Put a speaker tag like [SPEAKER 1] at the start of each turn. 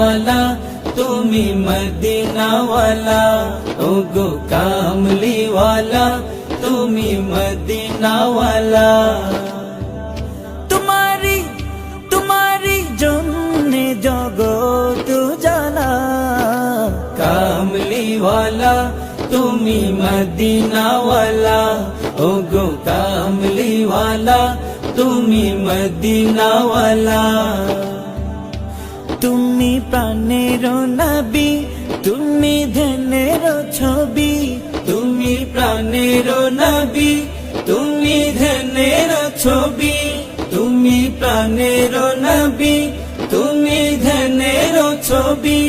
[SPEAKER 1] वाला তুমি মদিনা वाला ওগো কামলি वाला তুমি মদিনা वाला
[SPEAKER 2] तुम्हारी জন্যে জগৎ জানা
[SPEAKER 1] কামলি वाला তুমি মদিনা वाला ওগো কামলি वाला তুমি মদিনা वाला
[SPEAKER 2] তুমি প্রাণের নবী তুমি ধ্যানের ছবি
[SPEAKER 1] তুমি প্রাণের নবী তুমি ধ্যানের ছবি তুমি প্রাণের নবী তুমি ধ্যানের ছবি